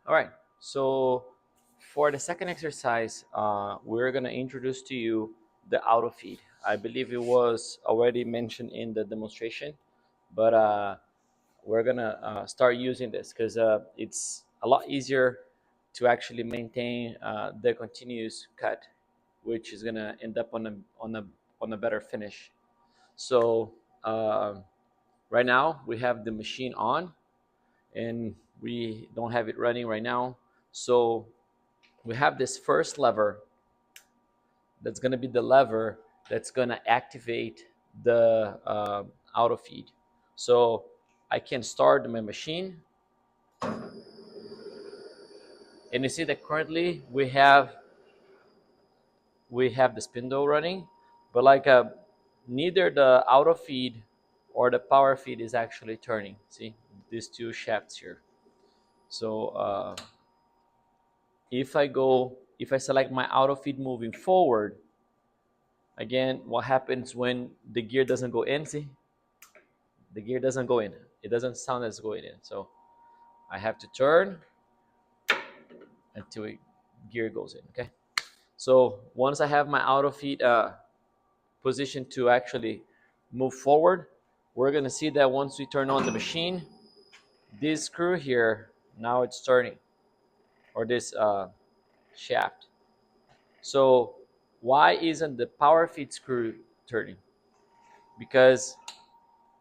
All right, so for the second exercise, we're gonna introduce to you the auto feed. I believe it was already mentioned in the demonstration, but we're gonna start using this because it's a lot easier to actually maintain the continuous cut, which is gonna end up on a better finish. So uh, right now we have the machine on, and we don't have it running right now. So we have this first lever that's going to be the lever that's going to activate the auto feed. So I can start my machine, and you see that currently we have the spindle running, but like neither the auto feed or the power feed is actually turning. See these two shafts here. So if I select my auto feed moving forward, again, what happens when the gear doesn't go in? See, the gear doesn't go in. It doesn't sound as going in. So I have to turn until gear goes in. Okay. So once I have my auto feed positioned to actually move forward, we're gonna see that once we turn on the machine, this screw here now it's turning, or this shaft. So why isn't the power feed screw turning? Because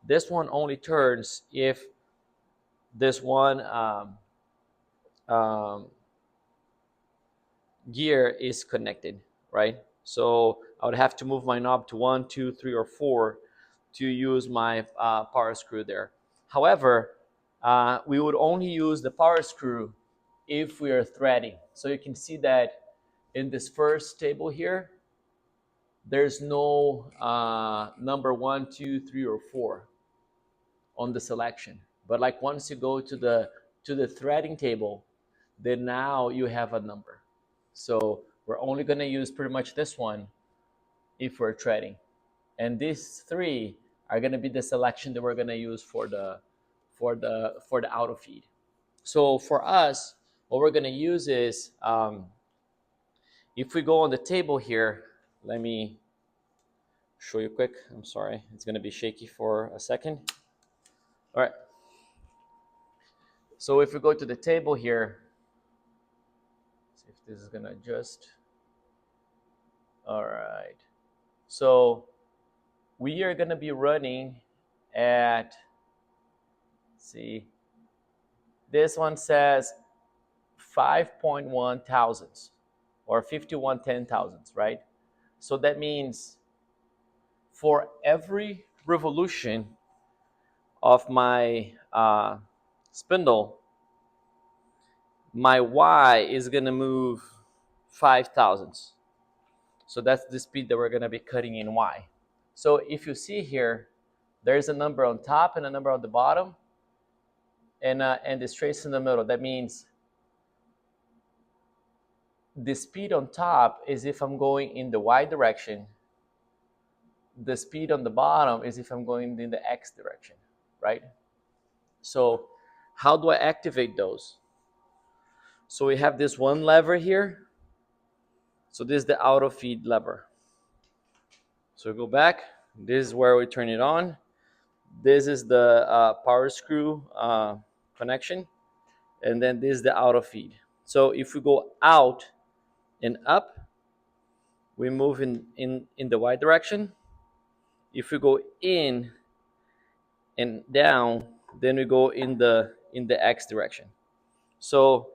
this one only turns if this one um, gear is connected, right? So I would have to move my knob to 1, 2, 3, or 4 to use my power screw there. However, we would only use the power screw if we are threading. So you can see that in this first table here, there's no number 1, 2, 3, or 4 on the selection. But like once you go to the threading table, then now you have a number. So we're only going to use pretty much this one if we're threading, and these three are going to be the selection that we're going to use for the auto feed. So for us, what we're going to use is if we go on the table here, let me show you quick. I'm sorry, it's going to be shaky for a second. All right. So if we go to the table here, see if this is going to adjust. All right. So we are going to be running at, see, this one says 5.1 thousandths or 51 ten thousandths, right? So that means for every revolution of my spindle, my Y is going to move 5 thousandths. So that's the speed that we're going to be cutting in Y. So if you see here, there's a number on top and a number on the bottom, and the trace in the middle. That means the speed on top is if I'm going in the Y direction. The speed on the bottom is if I'm going in the X direction, right? So how do I activate those? So we have this one lever here. So this is the auto feed lever. So we go back. This is where we turn it on. This is the power screw connection. And then this is the auto feed. So if we go out and up, we move in the Y direction. If we go in and down, then we go in the X direction. So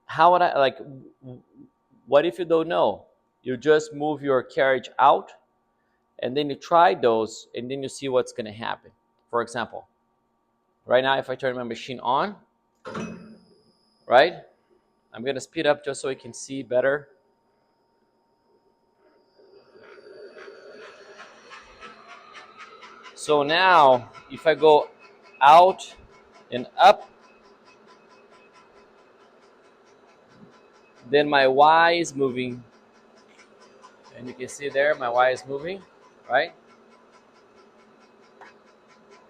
how would I, like, what if you don't know? You just move your carriage out, and then you try those, and then you see what's going to happen. For example, right now if I turn my machine on, right, I'm going to speed up just so you can see better. So now if I go out and up, then my Y is moving, and you can see there my Y is moving, right?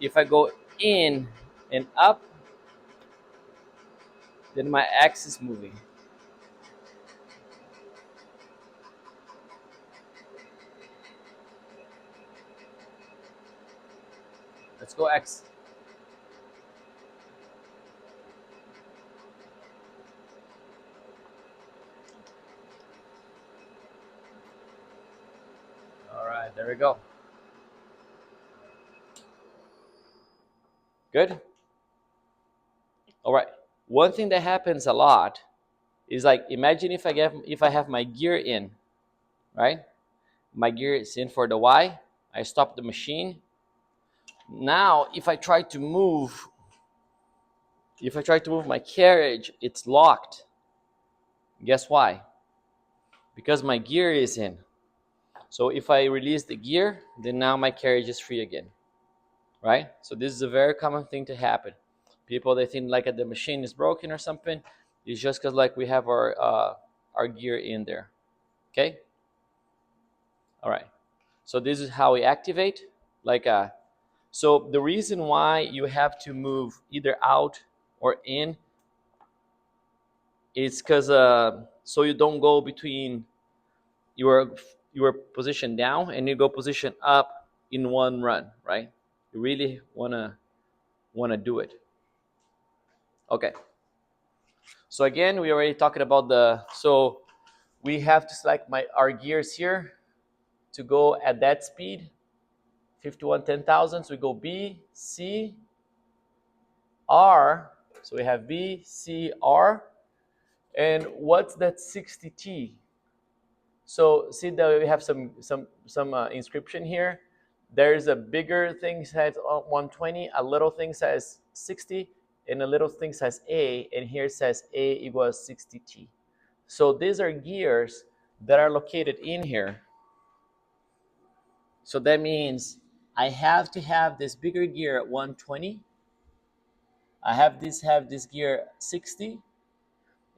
If I go in and up, then my X is moving. Let's go X. All right, there we go. Good. All right. One thing that happens a lot is like, imagine if I have my gear in, right? My gear is in for the Y. I stop the machine. Now, if I try to move my carriage, it's locked. Guess why? Because my gear is in. So if I release the gear, then now my carriage is free again, right? So this is a very common thing to happen. People, they think like the machine is broken or something. It's just because like we have our gear in there. Okay. All right. So this is how we activate. Like so the reason why you have to move either out or in is because so you don't go between your position down and you go position up in one run, right? You really wanna do it. Okay. So again, we already talking about so we have to select our gears here to go at that speed, 51 ten thousandths. We go B, C, R. So we have B, C, R. And what's that 60T? So see that we have some inscription here. There's a bigger thing says 120, a little thing says 60, and a little thing says A, and here says A equals 60T. So these are gears that are located in here. So that means I have to have this bigger gear at 120. I have this gear 60,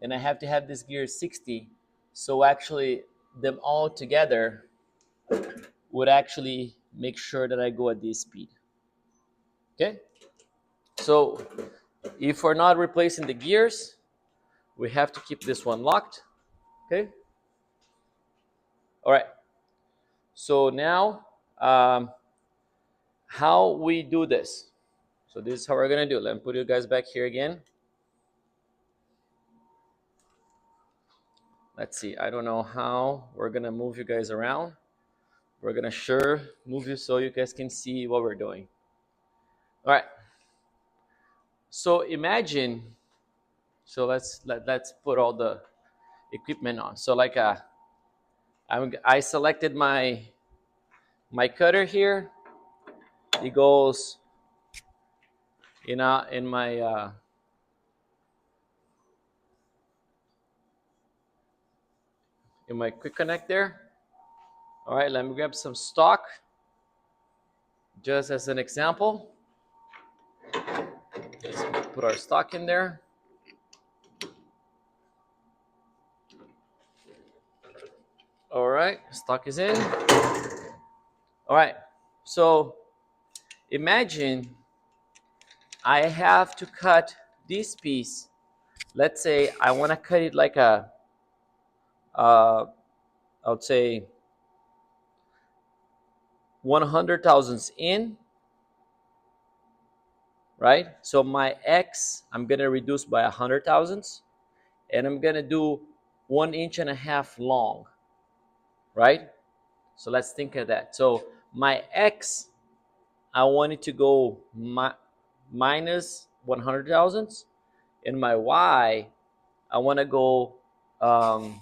and I have to have this gear 60. So actually them all together would actually make sure that I go at this speed. Okay? So if we're not replacing the gears, we have to keep this one locked. Okay? All right. So now, how we do this. So this is how we're going to do it. Let me put you guys back here again. Let's see. I don't know how we're going to move you guys around. We're going to sure move you so you guys can see what we're doing. All right. So imagine, so let's put all the equipment on. So like I selected my cutter here. It goes in my quick connect there. All right, let me grab some stock just as an example. Let's put our stock in there. All right, stock is in. All right, so imagine I have to cut this piece. Let's say I want to cut it like I would say 100 thousandths in, right? So my X, I'm gonna reduce by 100 thousandths, and I'm gonna do 1.5 inches long, right? So let's think of that. So my X, I want it to go minus 100 thousandths, and my Y, I want to go my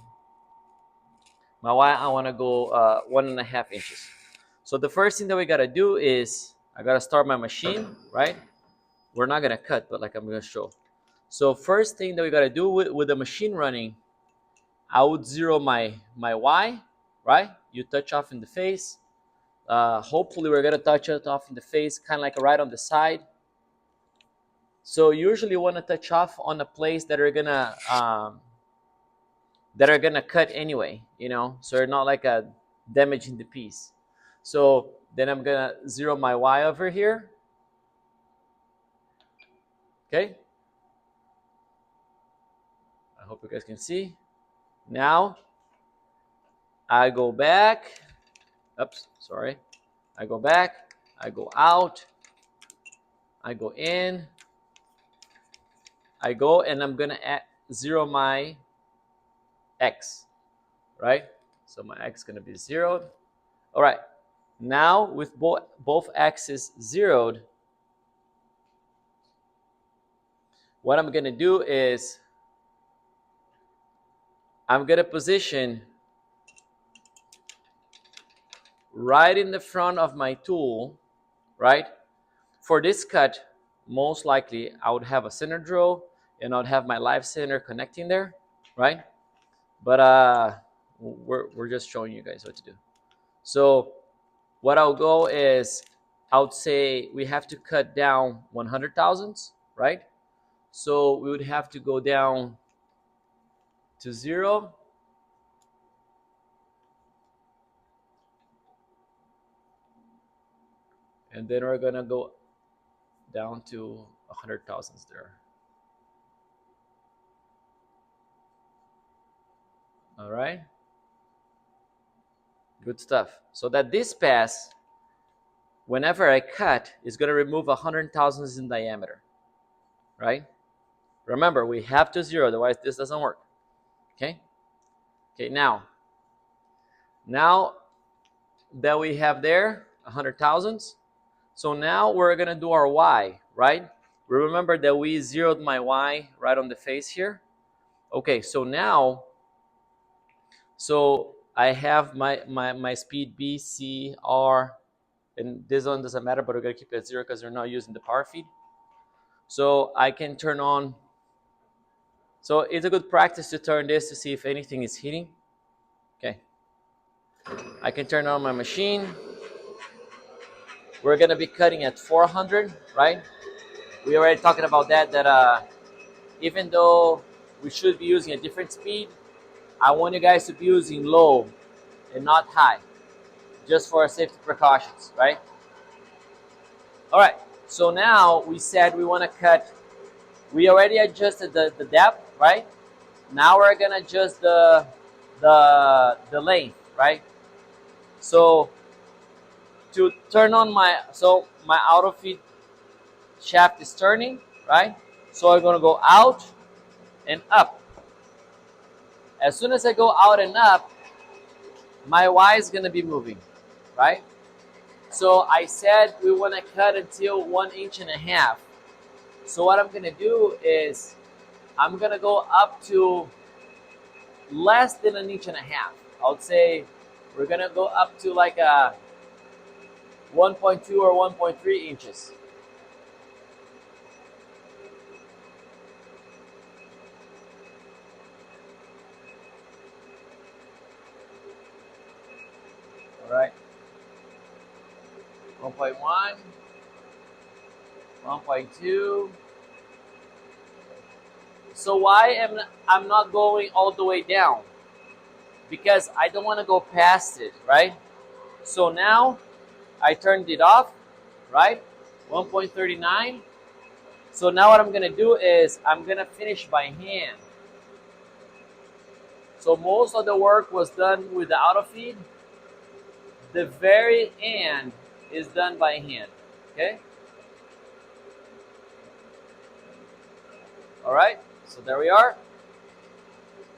Y, I want to go 1.5 inches. So the first thing that we gotta do is I gotta start my machine, right? We're not gonna cut, but like I'm gonna show. So first thing that we gotta do with the machine running, I would zero my Y, right? You touch off in the face. Hopefully we're gonna touch it off in the face, kind of like right on the side. So usually you want to touch off on a place that are gonna cut anyway, you know, so you're not like damaging the piece. So then I'm gonna zero my Y over here. Okay. I hope you guys can see. Now I go back. Oops, sorry. I go back, I go out, I go in, I go, and I'm gonna zero my x, right? So my x is gonna be zeroed. All right, now with both x's zeroed, what I'm gonna do is I'm gonna position right in the front of my tool, right? For this cut, most likely I would have a center drill and I'd have my live center connecting there, right? But we're just showing you guys what to do. So what I'll go is, I would say we have to cut down 100 thousandths, right? So we would have to go down to 0. And then we're gonna go down to 100 thousandths there. All right. Good stuff. So that this pass, whenever I cut, is gonna remove 100 thousandths in diameter, right? Remember, we have to zero, otherwise this doesn't work. Okay. Okay. Now that we have there 100 thousandths, so now we're gonna do our y, right? Remember that we zeroed my y right on the face here. Okay, so now, so I have my speed B, C, R, and this one doesn't matter, but we're gonna keep it at 0 because we're not using the power feed. So I can turn on, so it's a good practice to turn this to see if anything is heating. Okay, I can turn on my machine. We're gonna be cutting at 400, right? We already talking about that even though we should be using a different speed, I want you guys to be using low and not high, just for safety precautions, right? All right, so now we said we want to cut, we already adjusted the depth, right? Now we're gonna adjust the length, right? So to turn on my auto feed shaft is turning, right? So I'm gonna go out and up. As soon as I go out and up, my Y is gonna be moving, right? So I said we want to cut until 1.5 inches. So what I'm gonna do is I'm gonna go up to less than 1.5 inches. I would say we're gonna go up to like a 1.2 or 1.3 inches. All right. 1.1, 1.2. So why am I'm not going all the way down? Because I don't want to go past it, right? So now I turned it off, right? 1.39. So now what I'm gonna do is I'm gonna finish by hand. So most of the work was done with the auto feed. The very end is done by hand, okay? All right, so there we are.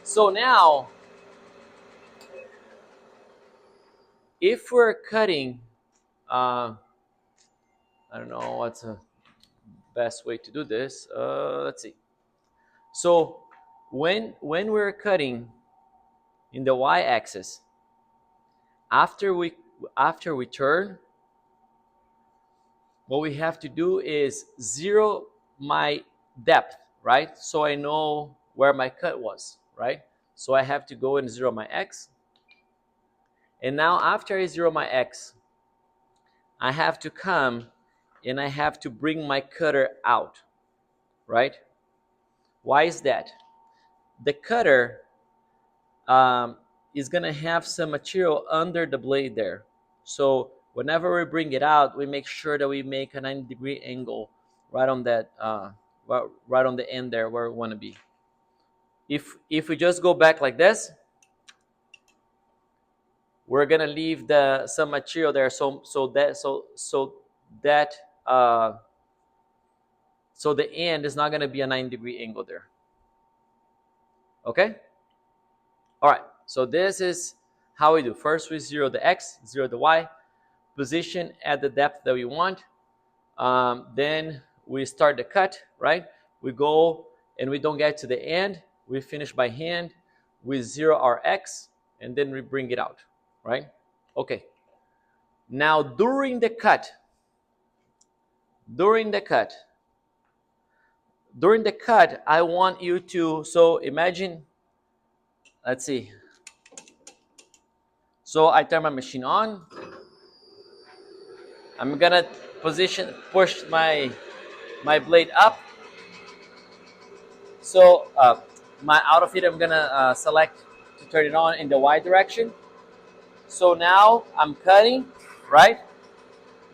So now, if we're cutting, I don't know what's the best way to do this. Let's see. So when we're cutting in the y-axis, after we turn, what we have to do is zero my depth, right? So I know where my cut was, right? So I have to go and zero my x. And now after I zero my x, I have to come and I have to bring my cutter out, right? Why is that? The cutter is gonna have some material under the blade there. So whenever we bring it out, we make sure that we make a 90-degree angle right on that, right on the end there where we want to be. If we just go back like this, we're gonna leave some material there, that uh, so the end is not gonna be a 90-degree angle there. Okay. All right. So this is how we do. First, we zero the x, zero the y, position at the depth that we want. Then we start the cut, right? We go and we don't get to the end. We finish by hand. We zero our x, and then we bring it out, right? Okay. Now during the cut, I want you to, so imagine, let's see. So I turn my machine on. I'm gonna push my blade up. So my auto feed, I'm gonna select to turn it on in the Y direction. So now I'm cutting, right?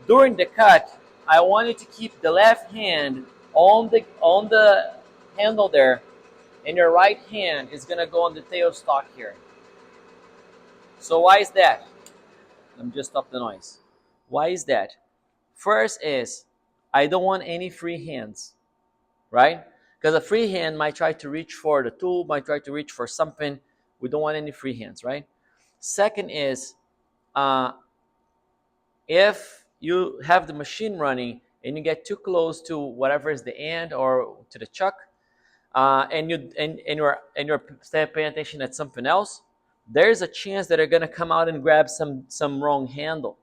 During the cut, I want you to keep the left hand on the handle there, and your right hand is gonna go on the tail stalk here. So why is that? Let me just stop the noise. Why is that? First is I don't want any free hands, right? Because a free hand might try to reach for the tool, might try to reach for something. We don't want any free hands, right? Second is uh, if you have the machine running and you get too close to whatever is the end or to the chuck, and you're paying attention at something else, there's a chance that you're gonna come out and grab some wrong handle,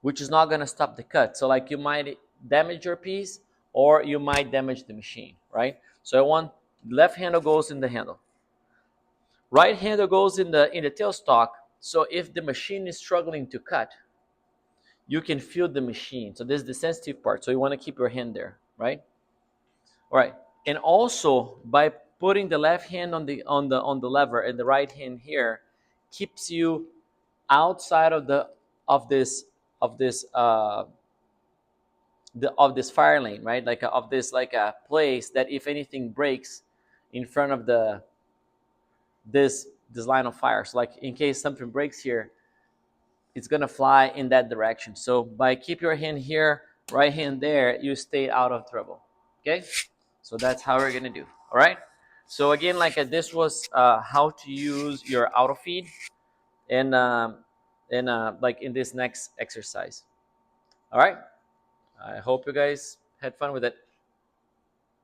which is not gonna stop the cut. So like you might damage your piece or you might damage the machine, right? So I want left handle goes in the handle, right handle goes in the tail stalk. So if the machine is struggling to cut, you can feel the machine. So this is the sensitive part. So you want to keep your hand there, right? All right. And also by putting the left hand on the lever and the right hand here keeps you outside of this of this of this fire lane, right? Like of this like a place that if anything breaks in front of this line of fire. So like in case something breaks here, it's gonna fly in that direction. So by keep your hand here, right hand there, you stay out of trouble. Okay, so that's how we're gonna do. All right. So again, like this was how to use your auto feed, and like in this next exercise. All right. I hope you guys had fun with it.